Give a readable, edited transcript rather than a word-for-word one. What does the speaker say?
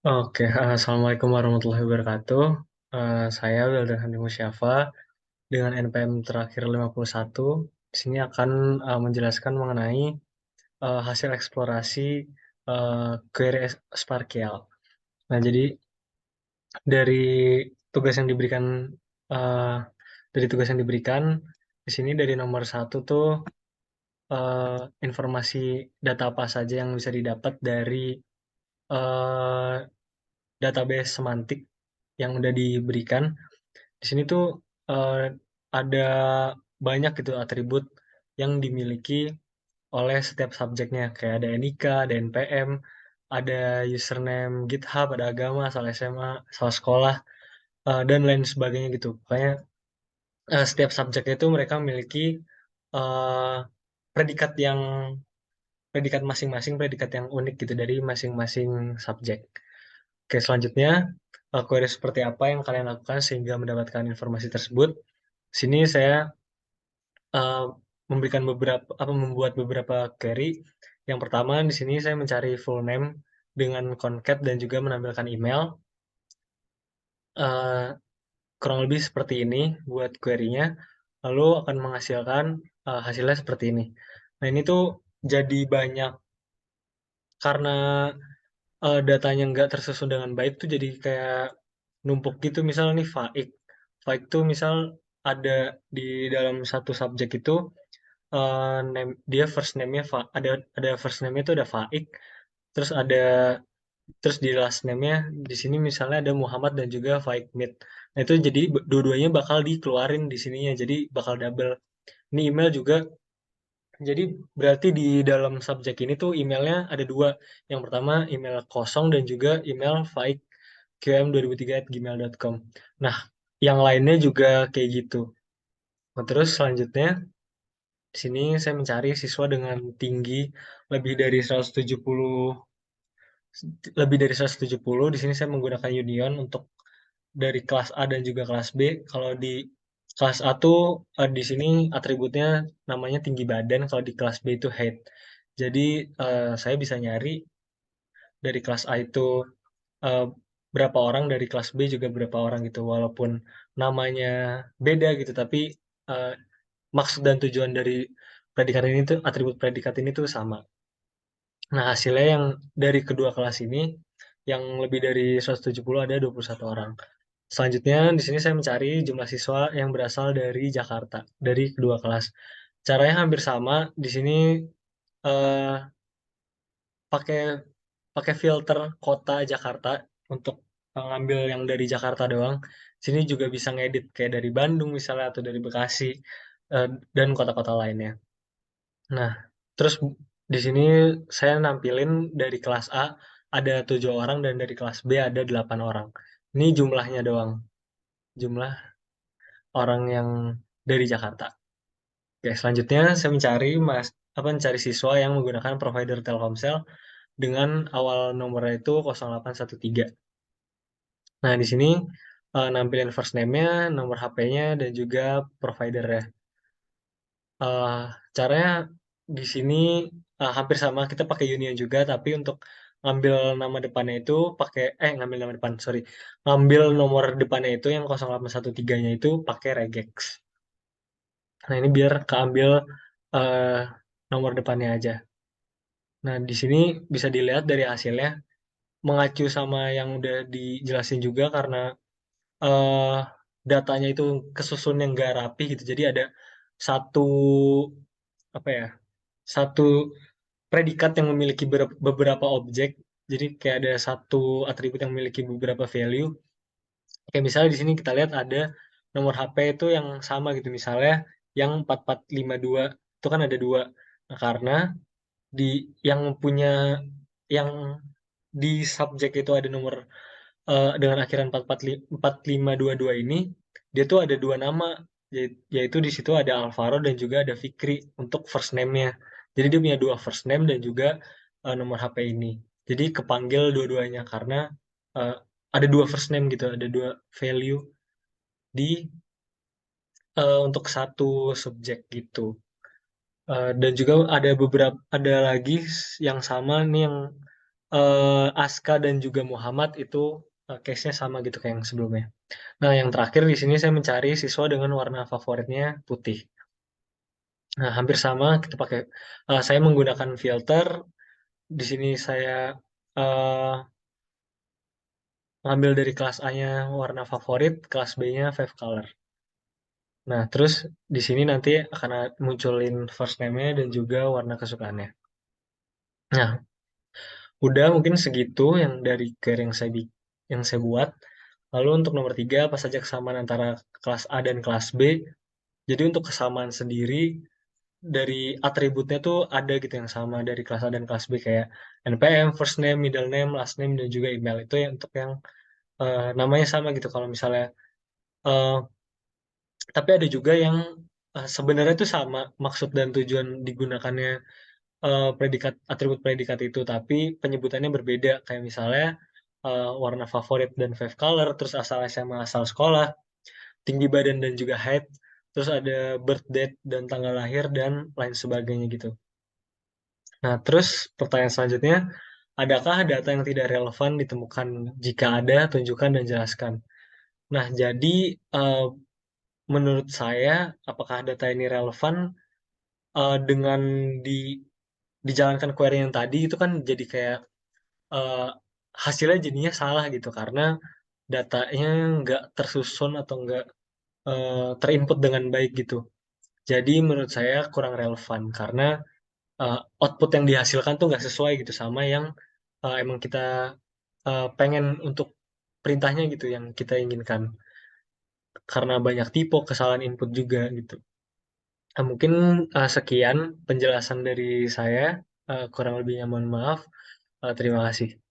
Oke, assalamualaikum warahmatullahi wabarakatuh. Saya Wildan Musyafa dengan NPM terakhir 51. Di sini akan menjelaskan mengenai hasil eksplorasi query Sparkial. Nah, jadi dari tugas yang diberikan eh, dari tugas yang diberikan di sini dari nomor satu tuh informasi data apa saja yang bisa didapat dari eh, database semantik yang udah diberikan. Di sini tuh eh, ada banyak gitu atribut yang dimiliki oleh setiap subjeknya. Kayak ada NIK, ada NPM, ada username GitHub, ada agama, asal SMA, asal sekolah, dan lain sebagainya gitu. Pokoknya setiap subjek itu mereka memiliki eh, predikat yang predikat masing-masing, predikat yang unik gitu dari masing-masing subjek. Oke, selanjutnya query seperti apa yang kalian lakukan sehingga mendapatkan informasi tersebut. Sini saya uh, membuat beberapa query. Yang pertama di sini saya mencari full name dengan concat dan juga menampilkan email. Uh, Kurang lebih seperti ini buat query-nya. Lalu akan menghasilkan hasilnya seperti ini. Nah, ini tuh jadi banyak karena datanya nggak tersusun dengan baik tuh jadi kayak numpuk gitu. Misal nih Faik. Faik tuh misal ada di dalam satu subjek itu dia first name-nya ada first name-nya itu ada Faik, terus di last name-nya di sini misalnya ada Muhammad dan juga Faik Mid. Nah, itu jadi dua-duanya bakal dikeluarin di sininya, jadi bakal double. Ini email juga, jadi berarti di dalam subjek ini tuh emailnya ada dua. Yang pertama email kosong dan juga email Faik qm2003@gmail.com. Nah, yang lainnya juga kayak gitu. Nah, terus selanjutnya di sini saya mencari siswa dengan tinggi lebih dari 170 lebih dari 170. Di sini saya menggunakan union untuk dari kelas A dan juga kelas B. Kalau di kelas A tuh di sini atributnya namanya tinggi badan, kalau di kelas B itu height. Jadi saya bisa nyari dari kelas A itu eh, berapa orang, dari kelas B juga berapa orang gitu. Walaupun namanya beda gitu, tapi eh, maksud dan tujuan dari predikat ini tuh atribut predikat ini tuh sama. Nah, hasilnya yang dari kedua kelas ini yang lebih dari 170 ada 21 orang. Selanjutnya di sini saya mencari jumlah siswa yang berasal dari Jakarta dari kedua kelas. Caranya hampir sama. Di sini eh, pakai pakai filter kota Jakarta untuk ngambil yang dari Jakarta doang. Sini juga bisa ngedit kayak dari Bandung misalnya atau dari Bekasi eh, dan kota-kota lainnya. Nah, terus di sini saya nampilin dari kelas A ada 7 orang dan dari kelas B ada 8 orang. Ini jumlahnya doang, jumlah orang yang dari Jakarta. Oke, selanjutnya saya mencari siswa yang menggunakan provider Telkomsel dengan awal nomornya itu 0813. Nah, di sini nampilin first name-nya, nomor HP-nya, dan juga provider-nya. Eh, Caranya di sini hampir sama, kita pakai union juga, tapi untuk ngambil nama depannya itu ngambil nama depan, sorry. Ngambil nomor depannya itu yang 0813-nya itu pakai regex. Nah, ini biar keambil eh, nomor depannya aja. Nah, di sini bisa dilihat dari hasilnya, mengacu sama yang udah dijelasin juga karena eh, datanya itu kesusun yang gak rapi gitu. Jadi ada satu apa ya, satu predikat yang memiliki beberapa objek. Jadi kayak ada satu atribut yang memiliki beberapa value. Kayak misalnya di sini kita lihat ada nomor HP itu yang sama gitu. Misalnya yang 4452 itu kan ada dua. Nah, karena di yang punya yang di subjek itu ada nomor dengan akhiran 4522 ini, dia tuh ada dua nama, yaitu di situ ada Alvaro dan juga ada Fikri untuk first name-nya. Jadi dia punya dua first name dan juga nomor HP ini. Jadi kepanggil dua-duanya karena uh, ada dua first name gitu, ada dua value di untuk satu subjek gitu. Dan juga ada lagi yang sama nih yang Aska dan juga Muhammad itu case-nya sama gitu kayak yang sebelumnya. Nah, yang terakhir di sini saya mencari siswa dengan warna favoritnya putih. Nah, hampir sama kita pakai saya menggunakan filter. Di sini saya eh, ngambil dari kelas A-nya warna favorit, kelas B-nya five color. Nah, terus di sini nanti akan munculin first name-nya dan juga warna kesukaannya. Nah, udah mungkin segitu yang dari care yang saya buat. Lalu untuk nomor tiga, apa saja kesamaan antara kelas A dan kelas B? Jadi untuk kesamaan sendiri dari atributnya tuh ada gitu yang sama dari kelas A dan kelas B kayak NPM, first name, middle name, last name, dan juga email. Itu yang untuk yang namanya sama gitu. Kalau misalnya eh, tapi ada juga yang sebenarnya itu sama maksud dan tujuan digunakannya predikat atribut predikat itu, tapi penyebutannya berbeda. Kayak misalnya warna favorit dan five color, terus asal SMA, asal sekolah, tinggi badan dan juga height, terus ada birth date dan tanggal lahir dan lain sebagainya gitu. Nah, terus pertanyaan selanjutnya, adakah data yang tidak relevan ditemukan? Jika ada, tunjukkan dan jelaskan. Nah, jadi eh, menurut saya, apakah data ini relevan dengan di dijalankan query yang tadi itu kan jadi kayak eh, hasilnya jadinya salah gitu karena datanya nggak tersusun atau nggak terinput dengan baik gitu. Jadi menurut saya kurang relevan karena output yang dihasilkan tuh nggak sesuai gitu sama yang emang kita pengen untuk perintahnya gitu yang kita inginkan karena banyak typo, kesalahan input juga gitu. Mungkin sekian penjelasan dari saya. Kurang lebihnya mohon maaf. Terima kasih.